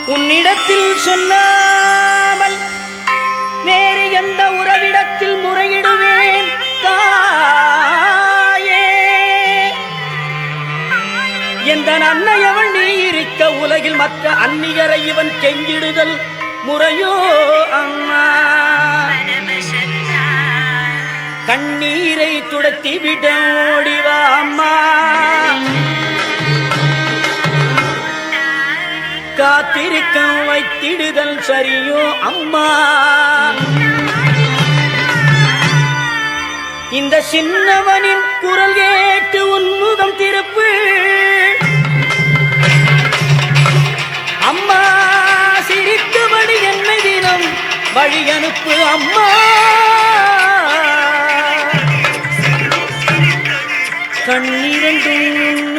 உன்னிடத்தில் சொல்லாமல் வேறு எந்த உறவிடத்தில் முறையிடுவேன் தாயே. எந்த அன்னையவள் நீ இருக்க உலகில் மற்ற அந்நியரை இவன் கெஞ்சிடுதல் முறையோ அம்மா. கண்ணீரை துடத்தி விட ஓடிவா அம்மா. காத்திருக்க வைத்திடுதல் சரியோ அம்மா. இந்த சின்னவனின் குரல் கேட்டு உன்முகம் திருப்பு அம்மா. சிரித்தபடி என்னை தினம் வழி அனுப்பு அம்மா. கண்ணீரண்டும்